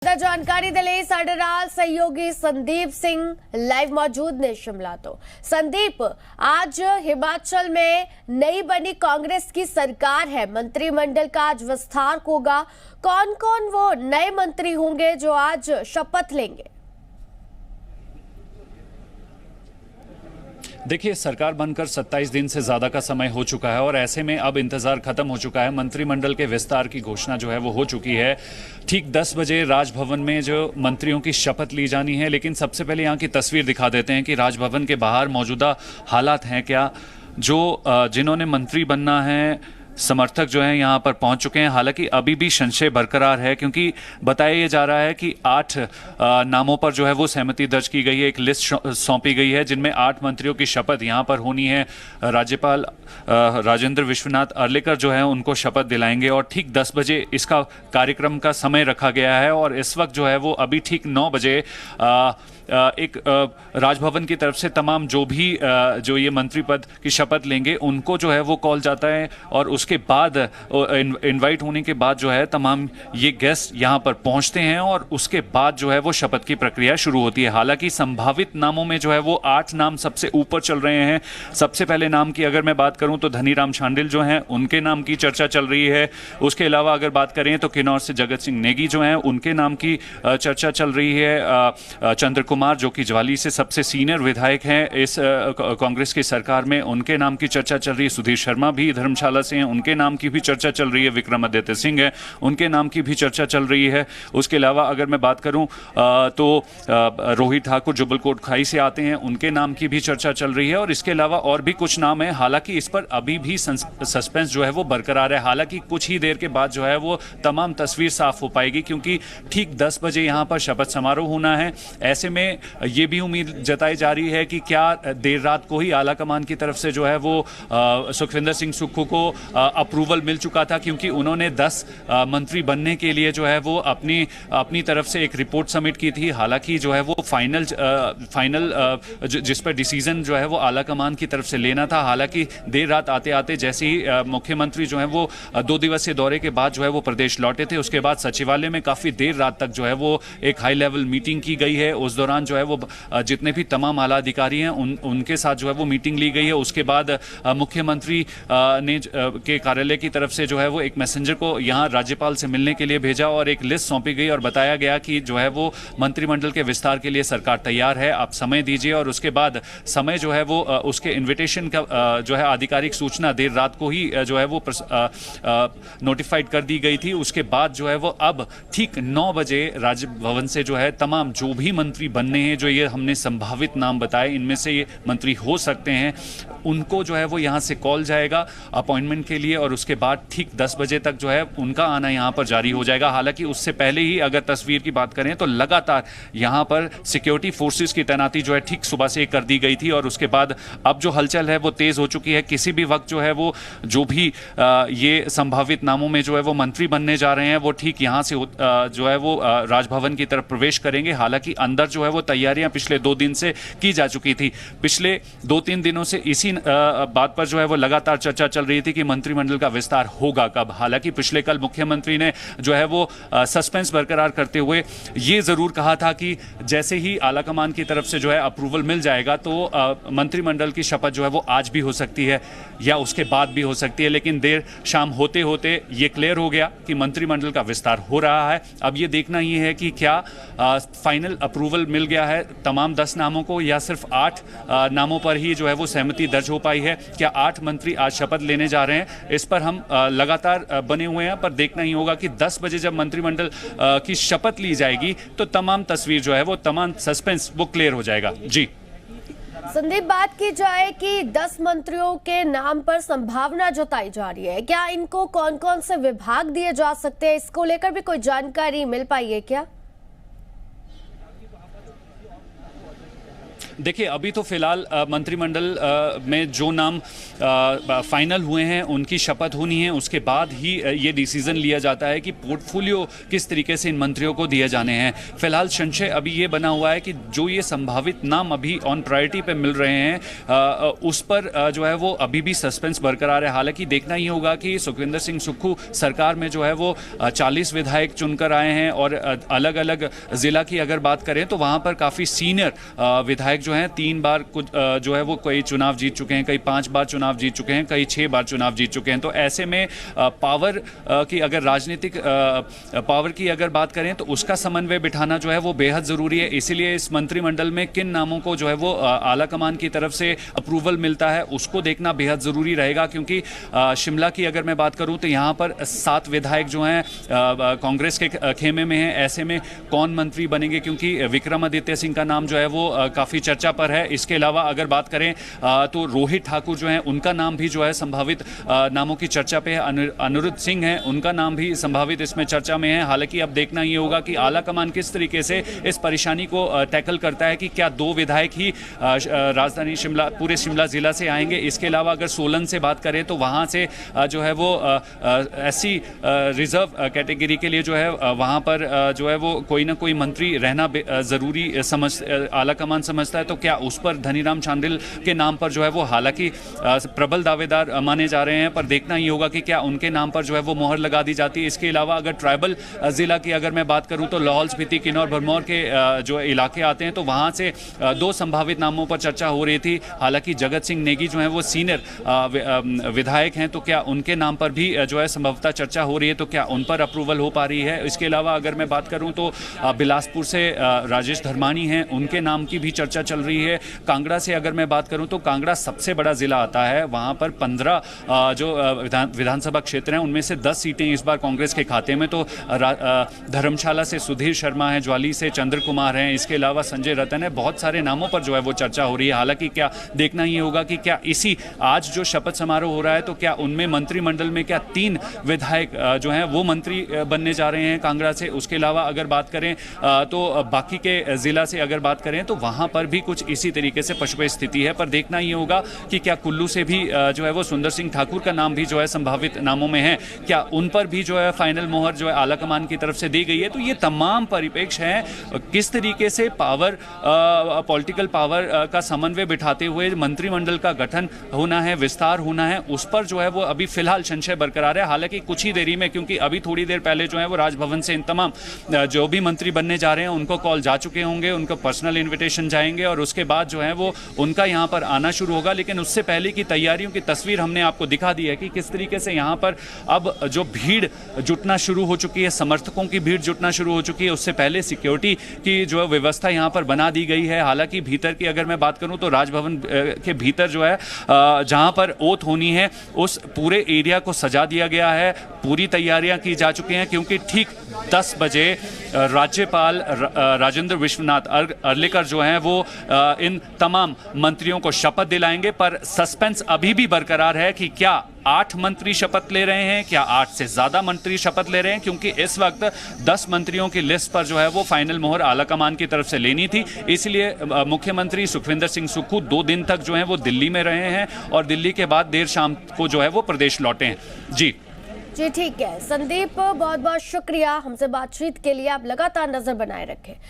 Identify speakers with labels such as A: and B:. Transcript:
A: जानकारी दे ਲਈ ਸਾਡੇ ਨਾਲ सहयोगी संदीप सिंह लाइव मौजूद ने शिमला। तो संदीप, आज हिमाचल में नई बनी कांग्रेस की सरकार है, मंत्रिमंडल का आज विस्तार होगा। कौन कौन वो नए मंत्री होंगे जो आज शपथ लेंगे?
B: देखिए, सरकार बनकर 27 दिन से ज़्यादा का समय हो चुका है और ऐसे में अब इंतज़ार खत्म हो चुका है। मंत्रिमंडल के विस्तार की घोषणा जो है वो हो चुकी है। ठीक 10 बजे राजभवन में जो मंत्रियों की शपथ ली जानी है, लेकिन सबसे पहले यहाँ की तस्वीर दिखा देते हैं कि राजभवन के बाहर मौजूदा हालात हैं क्या। जो जिन्होंने मंत्री बनना है समर्थक जो हैं यहाँ पर पहुंच चुके हैं। हालांकि अभी भी संशय बरकरार है, क्योंकि बताया ये जा रहा है कि 8 नामों पर जो है वो सहमति दर्ज की गई है, एक लिस्ट सौंपी गई है जिनमें 8 मंत्रियों की शपथ यहाँ पर होनी है। राज्यपाल राजेंद्र विश्वनाथ अर्लेकर जो है उनको शपथ दिलाएंगे और ठीक 10 बजे इसका कार्यक्रम का समय रखा गया है। और इस वक्त जो है वो अभी ठीक 9 बजे एक राजभवन की तरफ से तमाम जो ये मंत्री पद की शपथ लेंगे उनको जो है वो कॉल जाता है और उसके बाद इनवाइट होने के बाद जो है तमाम ये गेस्ट यहाँ पर पहुँचते हैं और उसके बाद जो है वो शपथ की प्रक्रिया शुरू होती है। हालांकि संभावित नामों में जो है वो 8 नाम सबसे ऊपर चल रहे हैं। सबसे पहले नाम की अगर मैं बात करूं तो धनीराम शांडिल जो हैं उनके नाम की चर्चा चल रही है। उसके अलावा अगर बात करें तो किन्नौर से जगत सिंह नेगी जो हैं उनके नाम की चर्चा चल रही है। चंद्र कुमार जो कि ज्वाली से सबसे सीनियर विधायक हैं इस कांग्रेस की सरकार में, उनके नाम की चर्चा चल रही है। सुधीर शर्मा भी धर्मशाला से हैं, उनके नाम की भी चर्चा चल रही है। विक्रमादित्य सिंह है, उनके नाम की भी चर्चा चल रही है। उसके अलावा अगर मैं बात करूं तो रोहित ठाकुर जुबलकोट खाई से आते हैं, उनके नाम की भी चर्चा चल रही है। और इसके अलावा और भी कुछ नाम है। हालांकि इस पर अभी भी सस्पेंस जो है वो बरकरार है। हालांकि कुछ ही देर के बाद जो है वो तमाम तस्वीर साफ हो पाएगी, क्योंकि ठीक 10 बजे यहाँ पर शपथ समारोह होना है। ऐसे में ये भी उम्मीद जताई जा रही है कि क्या देर रात को ही आला कमान की तरफ से जो है वो सुखविंदर सिंह सुक्खू को अप्रूवल मिल चुका था, क्योंकि उन्होंने 10 मंत्री बनने के लिए जो है वो अपनी तरफ से एक रिपोर्ट सबमिट की थी। हालांकि जो है वो फाइनल जिस पर डिसीजन जो है वो आला कमान की तरफ से लेना था। हालांकि देर रात आते आते जैसे ही मुख्यमंत्री जो है वो 2 दिवसीय दौरे के बाद जो है वो प्रदेश लौटे थे, उसके बाद सचिवालय में काफ़ी देर रात तक जो है वो एक हाई लेवल मीटिंग की गई है। उस दौरान जो है वो जितने भी तमाम आला अधिकारी हैं उनके साथ जो है वो मीटिंग ली गई है। उसके बाद मुख्यमंत्री ने के कार्यालय की तरफ से जो है वो एक मैसेंजर को यहाँ राज्यपाल से मिलने के लिए भेजा और एक लिस्ट सौंपी गई और बताया गया कि जो है वो मंत्रिमंडल के विस्तार के लिए सरकार तैयार है, आप समय दीजिए। और उसके बाद समय जो है वो उसके इन्विटेशन का जो है आधिकारिक सूचना देर रात को ही जो है वो नोटिफाइड कर दी गई थी। उसके बाद जो है वो अब ठीक 9 बजे राजभवन से जो है तमाम जो भी मंत्री बनने हैं, जो ये हमने संभावित नाम बताए इनमें से ये मंत्री हो सकते हैं, उनको जो है वो यहाँ से कॉल जाएगा अपॉइंटमेंट के लिए। और उसके बाद ठीक 10 बजे तक जो है उनका आना यहाँ पर जारी हो जाएगा। हालांकि उससे पहले ही अगर तस्वीर की बात करें तो लगातार यहाँ पर सिक्योरिटी फोर्सेस की तैनाती जो है ठीक सुबह से कर दी गई थी। और उसके बाद अब जो हलचल है वो तेज़ हो चुकी है। किसी भी वक्त जो है वो जो भी ये संभावित नामों में जो है वो मंत्री बनने जा रहे हैं वो ठीक यहाँ से जो है वो राजभवन की तरफ प्रवेश करेंगे। हालांकि अंदर जो है वो तैयारियां पिछले 2 दिन से की जा चुकी थी। पिछले 2-3 दिनों से इसी बात पर जो है वो लगातार चर्चा चल रही थी कि मंत्रिमंडल का विस्तार होगा कब। हालांकि पिछले कल मुख्यमंत्री ने जो है वो सस्पेंस बरकरार करते हुए ये जरूर कहा था कि जैसे ही आलाकमान की तरफ से जो है अप्रूवल मिल जाएगा तो मंत्रिमंडल की शपथ जो है वो आज भी हो सकती है या उसके बाद भी हो सकती है। लेकिन देर शाम होते होते ये क्लियर हो गया कि मंत्रिमंडल का विस्तार हो रहा है। अब ये देखना ही है कि क्या फाइनल अप्रूवल मिल गया है तमाम 10 नामों को, या सिर्फ 8 नामों पर ही जो है वो सहमति दर्ज हो पाई है। क्या 8 मंत्री आज शपथ लेने जा रहे हैं, इस पर हम लगातार बने हुए हैं। पर देखना ही होगा कि 10 बजे जब मंत्रिमंडल की शपथ ली जाएगी तो तमाम तस्वीर जो है वो तमाम सस्पेंस वो क्लियर हो जाएगा। जी
A: संदीप, बात की जाए कि 10 मंत्रियों के नाम पर संभावना जताई जा रही है, क्या इनको कौन कौन से विभाग दिए जा सकते हैं, इसको लेकर भी कोई जानकारी मिल पाई है क्या?
B: देखिए, अभी तो फिलहाल मंत्रिमंडल में जो नाम फाइनल हुए हैं उनकी शपथ होनी है, उसके बाद ही ये डिसीजन लिया जाता है कि पोर्टफोलियो किस तरीके से इन मंत्रियों को दिए जाने हैं। फिलहाल संशय अभी ये बना हुआ है कि जो ये संभावित नाम अभी ऑन प्रायोरिटी पे मिल रहे हैं उस पर जो है वो अभी भी सस्पेंस बरकरार है। हालांकि देखना ही होगा कि सुखविंदर सिंह सुक्खू सरकार में जो है वो 40 विधायक चुनकर आए हैं और अलग अलग जिला की अगर बात करें तो वहाँ पर काफ़ी सीनियर विधायक जो हैं 3 बार कुछ जो है वो कई चुनाव जीत चुके हैं, कई 5 बार चुनाव जीत चुके हैं, कई 6 बार चुनाव जीत चुके हैं। तो ऐसे में पावर की अगर राजनीतिक पावर की अगर बात करें तो उसका समन्वय बिठाना जो है वो बेहद ज़रूरी है। इसीलिए इस मंत्रिमंडल में किन नामों को जो है वो आला कमान की तरफ से अप्रूवल मिलता है उसको देखना बेहद ज़रूरी रहेगा, क्योंकि शिमला की अगर मैं बात करूं तो यहाँ पर 7 विधायक जो हैं कांग्रेस के खेमे में हैं। ऐसे में कौन मंत्री बनेंगे, क्योंकि विक्रमादित्य सिंह का नाम जो है वो काफ़ी चर्चा पर है। इसके अलावा अगर बात करें तो रोहित ठाकुर जो हैं उनका नाम भी जो है संभावित नामों की चर्चा पे है। अनिरुद्ध सिंह हैं, उनका नाम भी संभावित इसमें चर्चा में है। हालांकि अब देखना ये होगा कि आला कमान किस तरीके से इस परेशानी को टैकल करता है कि क्या 2 विधायक ही राजधानी शिमला पूरे शिमला जिला से आएंगे। इसके अलावा अगर सोलन से बात करें तो वहाँ से जो है वो एससी रिजर्व कैटेगरी के लिए जो है वहाँ पर जो है वो कोई ना कोई मंत्री रहना ज़रूरी आला कमान समझता है। तो क्या उस पर धनीराम शांडिल के नाम पर जो है वो हालांकि प्रबल दावेदार माने जा रहे हैं, पर देखना ही होगा कि क्या उनके नाम पर जो है वो मोहर लगा दी जाती है। इसके अलावा अगर ट्राइबल जिला की अगर मैं बात करूं तो लाहौल स्पीति, किन्नौर, भरमौर के जो इलाके आते हैं तो वहाँ से 2 संभावित नामों पर चर्चा हो रही थी। हालांकि जगत सिंह नेगी जो है वो सीनियर विधायक हैं, तो क्या उनके नाम पर भी जो है संभवतः चर्चा हो रही है, तो क्या उन पर अप्रूवल हो पा रही है। इसके अलावा अगर मैं बात करूं तो बिलासपुर से राजेश धर्मानी हैं, उनके नाम की भी चर्चा चल रही है। कांगड़ा से अगर मैं बात करूं तो कांगड़ा सबसे बड़ा जिला आता है, वहां पर 15 जो विधानसभा क्षेत्र हैं उनमें से 10 सीटें इस बार कांग्रेस के खाते में। तो धर्मशाला से सुधीर शर्मा है, ज्वाली से चंद्र कुमार हैं, इसके अलावा संजय रतन है। बहुत सारे नामों पर जो है वो चर्चा हो रही है। हालांकि क्या देखना ये होगा कि क्या इसी आज जो शपथ समारोह हो रहा है तो क्या उनमें मंत्रिमंडल में क्या 3 विधायक जो हैं वो मंत्री बनने जा रहे हैं कांगड़ा से। उसके अलावा अगर बात करें तो बाकी के जिला से अगर बात करें तो वहां पर भी कुछ इसी तरीके से पशुपय स्थिति है। पर देखना ये होगा कि क्या कुल्लू से भी जो है वो सुंदर सिंह ठाकुर का नाम भी जो है संभावित नामों में है, क्या उन पर भी जो है फाइनल मोहर जो है आला कमान की तरफ से दी गई है। तो ये तमाम परिप्रेक्ष्य हैं किस तरीके से पावर पॉलिटिकल पावर का समन्वय बिठाते हुए मंत्रिमंडल का गठन होना है, विस्तार होना है, उस पर जो है वो अभी फिलहाल संशय बरकरार है। हालांकि कुछ ही देरी में, क्योंकि अभी थोड़ी देर पहले जो है वो राजभवन से इन तमाम जो भी मंत्री बनने जा रहे हैं उनको कॉल जा चुके होंगे, उनको पर्सनल इन्विटेशन जाएंगे और उसके बाद जो है वो उनका यहाँ पर आना शुरू होगा। लेकिन उससे पहले की तैयारियों की तस्वीर हमने आपको दिखा दी है कि किस तरीके से यहाँ पर अब जो भीड़ जुटना शुरू हो चुकी है, समर्थकों की भीड़ जुटना शुरू हो चुकी है। उससे पहले सिक्योरिटी की जो व्यवस्था यहाँ पर बना दी गई है। हालांकि भीतर की अगर मैं बात करूँ तो राजभवन के भीतर जो है जहाँ पर ओथ होनी है उस पूरे एरिया को सजा दिया गया है, पूरी तैयारियां की जा चुकी हैं, क्योंकि ठीक 10 बजे राज्यपाल राजेंद्र विश्वनाथ अर्लेकर जो हैं वो इन तमाम मंत्रियों को शपथ दिलाएंगे। पर सस्पेंस अभी भी बरकरार है कि क्या 8 मंत्री शपथ ले रहे हैं, क्या 8 से ज़्यादा मंत्री शपथ ले रहे हैं, क्योंकि इस वक्त 10 मंत्रियों की लिस्ट पर जो है वो फाइनल मोहर आला कमान की तरफ से लेनी थी। इसलिए मुख्यमंत्री सुखविंदर सिंह सुक्खू 2 दिन तक जो है वो दिल्ली में रहे हैं और दिल्ली के बाद देर शाम को जो है वो प्रदेश लौटे हैं। जी
A: ठीक है संदीप, बहुत बहुत शुक्रिया हमसे बातचीत के लिए। आप लगातार नजर बनाए रखें।